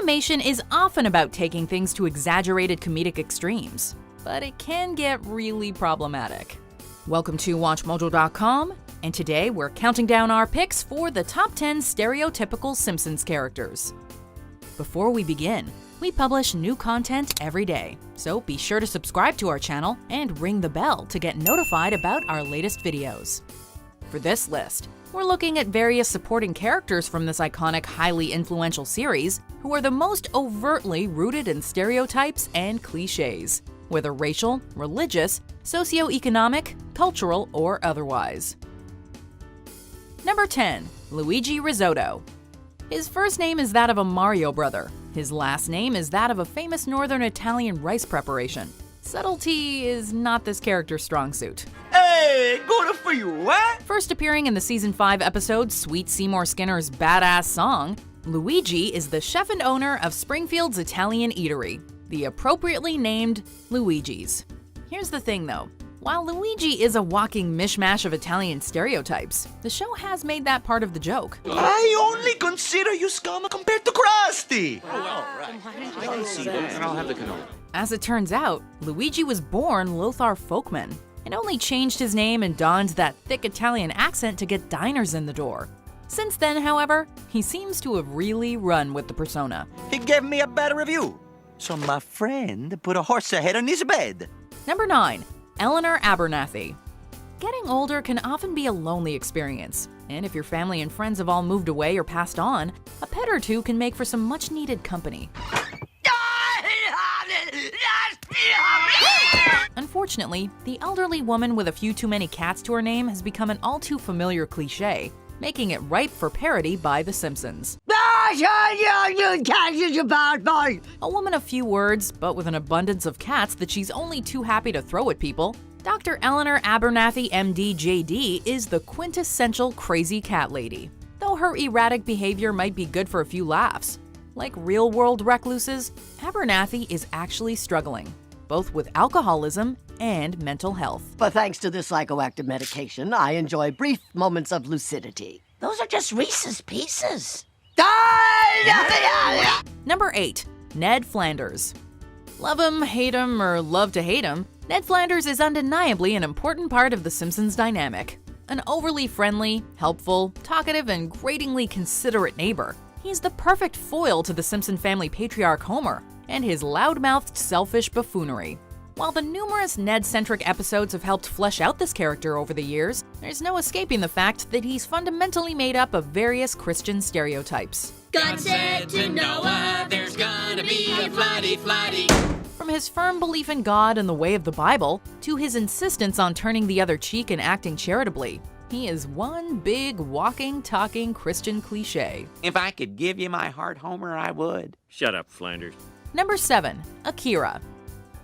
Animation is often about taking things to exaggerated comedic extremes, but it can get really problematic. Welcome to WatchMojo.com, and today we're counting down our picks for the top 10 stereotypical Simpsons characters. Before we begin, we publish new content every day, so be sure to subscribe to our channel and ring the bell to get notified about our latest videos. For this list, we're looking at various supporting characters from this iconic, highly influential series who are the most overtly rooted in stereotypes and cliches, whether racial, religious, socioeconomic, cultural, or otherwise. Number 10. Luigi Risotto. His first name is that of a Mario brother. His last name is that of a famous northern Italian rice preparation. Subtlety is not this character's strong suit. Hey, good for you, eh? First appearing in the Season 5 episode Sweet Seymour Skinner's Badass Song, Luigi is the chef and owner of Springfield's Italian eatery, the appropriately named Luigi's. Here's the thing though, while Luigi is a walking mishmash of Italian stereotypes, the show has made that part of the joke. I only consider you scum compared to Krusty! I can see that, and I'll have the canola. As it turns out, Luigi was born Lothar Folkman, and only changed his name and donned that thick Italian accent to get diners in the door. Since then, however, he seems to have really run with the persona. He gave me a bad review, so my friend put a horse head on his bed. Number 9. Eleanor Abernathy. Getting older can often be a lonely experience, and if your family and friends have all moved away or passed on, a pet or two can make for some much-needed company. Unfortunately, the elderly woman with a few too many cats to her name has become an all-too-familiar cliché, making it ripe for parody by The Simpsons. A woman of few words, but with an abundance of cats that she's only too happy to throw at people, Dr. Eleanor Abernathy MD JD is the quintessential crazy cat lady, though her erratic behavior might be good for a few laughs. Like real-world recluses, Abernathy is actually struggling, both with alcoholism and mental health. But thanks to this psychoactive medication, I enjoy brief moments of lucidity. Those are just Reese's Pieces. Number 8. Ned Flanders. Love him, or love to hate him, Ned Flanders is undeniably an important part of The Simpsons dynamic. An overly friendly, helpful, talkative, and gratingly considerate neighbor, he's the perfect foil to the Simpson family patriarch Homer and his loud-mouthed, selfish buffoonery. While the numerous Ned-centric episodes have helped flesh out this character over the years, there's no escaping the fact that he's fundamentally made up of various Christian stereotypes. God said to Noah, there's gonna be a floody. From his firm belief in God and the way of the Bible, to his insistence on turning the other cheek and acting charitably, he is one big, walking, talking Christian cliché. If I could give you my heart, Homer, I would. Shut up, Flanders. Number 7. Akira.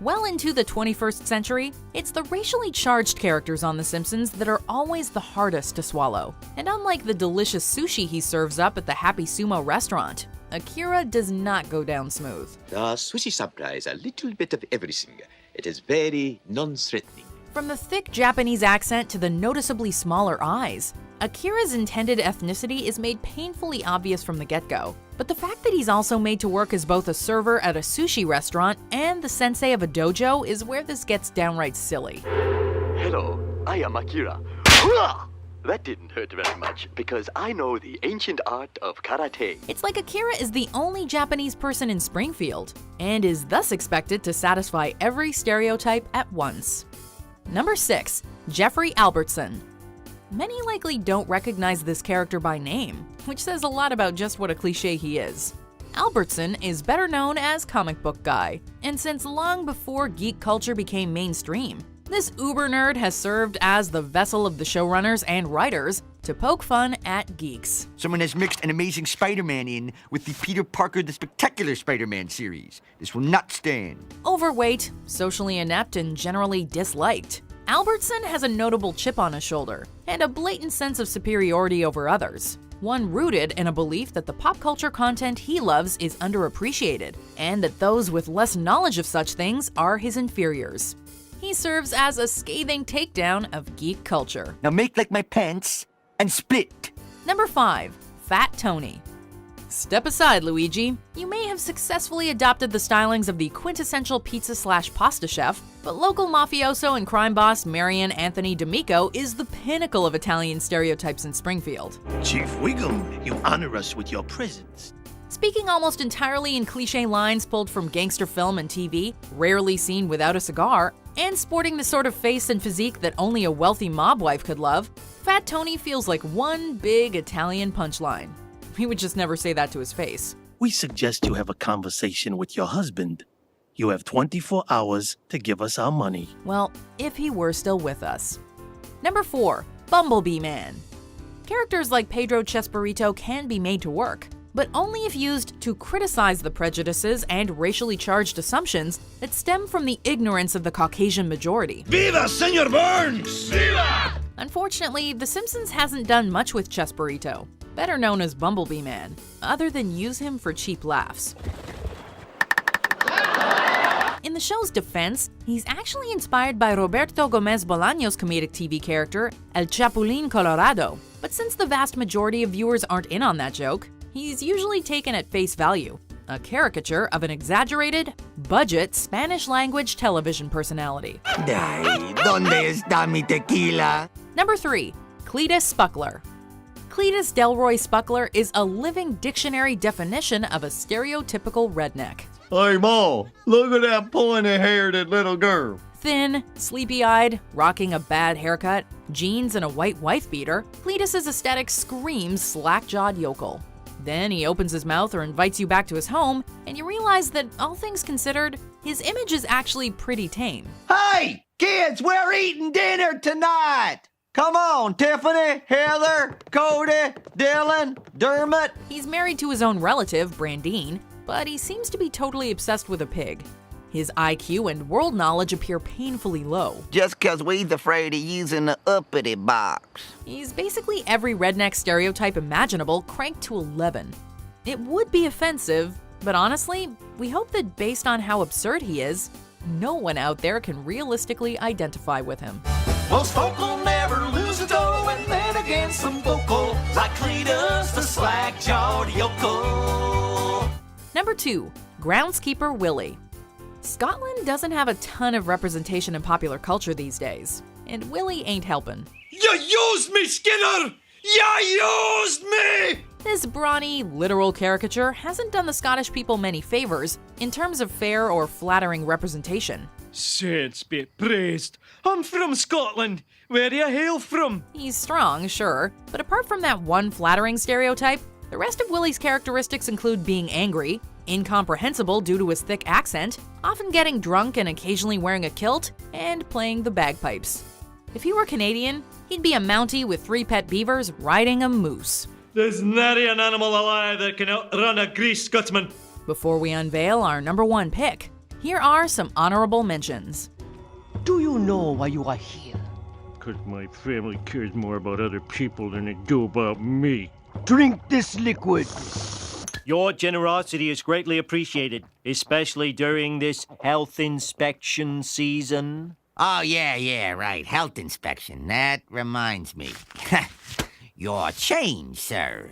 Well into the 21st century, it's the racially charged characters on The Simpsons that are always the hardest to swallow. And unlike the delicious sushi he serves up at the Happy Sumo restaurant, Akira does not go down smooth. The sushi supplies a little bit of everything. It is very non-threatening. From the thick Japanese accent to the noticeably smaller eyes, Akira's intended ethnicity is made painfully obvious from the get-go. But the fact that he's also made to work as both a server at a sushi restaurant and the sensei of a dojo is where this gets downright silly. Hello, I am Akira. That didn't hurt very much because I know the ancient art of karate. It's like Akira is the only Japanese person in Springfield and is thus expected to satisfy every stereotype at once. Number 6. Jeffrey Albertson. Many likely don't recognize this character by name, which says a lot about just what a cliché he is. Albertson is better known as Comic Book Guy, and since long before geek culture became mainstream, this uber nerd has served as the vessel of the showrunners and writers to poke fun at geeks. Someone has mixed an Amazing Spider-Man in with the Peter Parker the Spectacular Spider-Man series. This will not stand. Overweight, socially inept, and generally disliked, Albertson has a notable chip on his shoulder and a blatant sense of superiority over others, one rooted in a belief that the pop culture content he loves is underappreciated and that those with less knowledge of such things are his inferiors. He serves as a scathing takedown of geek culture. Now make like my pants and split. Number 5. Fat Tony. Step aside, Luigi. You may have successfully adopted the stylings of the quintessential pizza/pasta chef, but local mafioso and crime boss Marion Anthony D'Amico is the pinnacle of Italian stereotypes in Springfield. Chief Wiggum, you honor us with your presence. Speaking almost entirely in cliché lines pulled from gangster film and TV, rarely seen without a cigar, and sporting the sort of face and physique that only a wealthy mob wife could love, Fat Tony feels like one big Italian punchline. He would just never say that to his face. We suggest you have a conversation with your husband. You have 24 hours to give us our money. Well, if he were still with us. Number 4, Bumblebee Man. Characters like Pedro Chesperito can be made to work, but only if used to criticize the prejudices and racially charged assumptions that stem from the ignorance of the Caucasian majority. Viva, Senor Burns! Viva! Unfortunately, The Simpsons hasn't done much with Chesperito, better known as Bumblebee Man, other than use him for cheap laughs. In the show's defense, he's actually inspired by Roberto Gomez Bolaño's comedic TV character, El Chapulín Colorado. But since the vast majority of viewers aren't in on that joke, he's usually taken at face value, a caricature of an exaggerated, budget Spanish-language television personality. Ay, ¿dónde está mi tequila? Number 3, Cletus Spuckler. Cletus Delroy Spuckler is a living dictionary definition of a stereotypical redneck. Hey, Ma, look at that pointy-haired little girl. Thin, sleepy-eyed, rocking a bad haircut, jeans, and a white wife-beater, Cletus's aesthetic screams slack-jawed yokel. Then he opens his mouth or invites you back to his home, and you realize that, all things considered, his image is actually pretty tame. Hey, kids, we're eating dinner tonight. Come on, Tiffany, Heather, Cody, Dylan, Dermot. He's married to his own relative, Brandine, but he seems to be totally obsessed with a pig. His IQ and world knowledge appear painfully low. Just 'cause we's afraid of using the uppity box. He's basically every redneck stereotype imaginable cranked to 11. It would be offensive, but honestly, we hope that based on how absurd he is, no one out there can realistically identify with him. Most folk will never lose a toe, and then again some vocal, like Cletus the slack-jawed yokel. Number 2, Groundskeeper Willie. Scotland doesn't have a ton of representation in popular culture these days, and Willie ain't helping. You used me, Skinner! You used me! This brawny, literal caricature hasn't done the Scottish people many favors in terms of fair or flattering representation. Saints be praised. I'm from Scotland. Where do you hail from? He's strong, sure, but apart from that one flattering stereotype, the rest of Willie's characteristics include being angry, incomprehensible due to his thick accent, often getting drunk and occasionally wearing a kilt, and playing the bagpipes. If he were Canadian, he'd be a Mountie with 3 pet beavers riding a moose. There's nary an animal alive that can outrun a greased Scotsman. Before we unveil our number 1 pick, here are some honorable mentions. Do you know why you are here? 'Cause my family cares more about other people than they do about me. Drink this liquid. Your generosity is greatly appreciated, especially during this health inspection season. Oh, yeah, right. Health inspection. That reminds me. Your change, sir.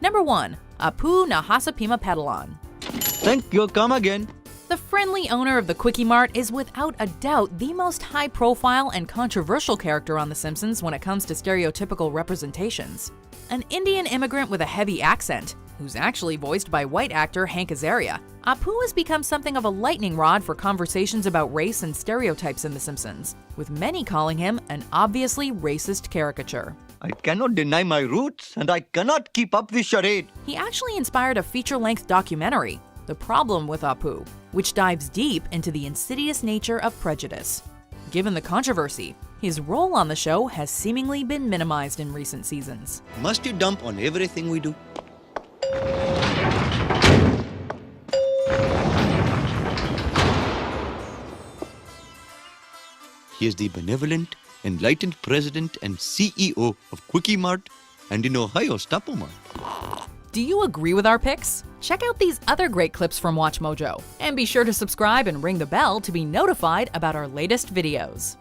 Number 1, Apu Naha Sapi Mape Tiron. Think you'll come again. The friendly owner of the Quickie Mart is without a doubt the most high-profile and controversial character on The Simpsons when it comes to stereotypical representations. An Indian immigrant with a heavy accent, who's actually voiced by white actor Hank Azaria, Apu has become something of a lightning rod for conversations about race and stereotypes in The Simpsons, with many calling him an obviously racist caricature. I cannot deny my roots, and I cannot keep up this charade. He actually inspired a feature-length documentary, The Problem with Apu, which dives deep into the insidious nature of prejudice. Given the controversy, his role on the show has seemingly been minimized in recent seasons. Must you dump on everything we do? He is the benevolent, enlightened president and CEO of Quickie Mart and in Ohio, Stapomart. Do you agree with our picks? Check out these other great clips from WatchMojo, and be sure to subscribe and ring the bell to be notified about our latest videos.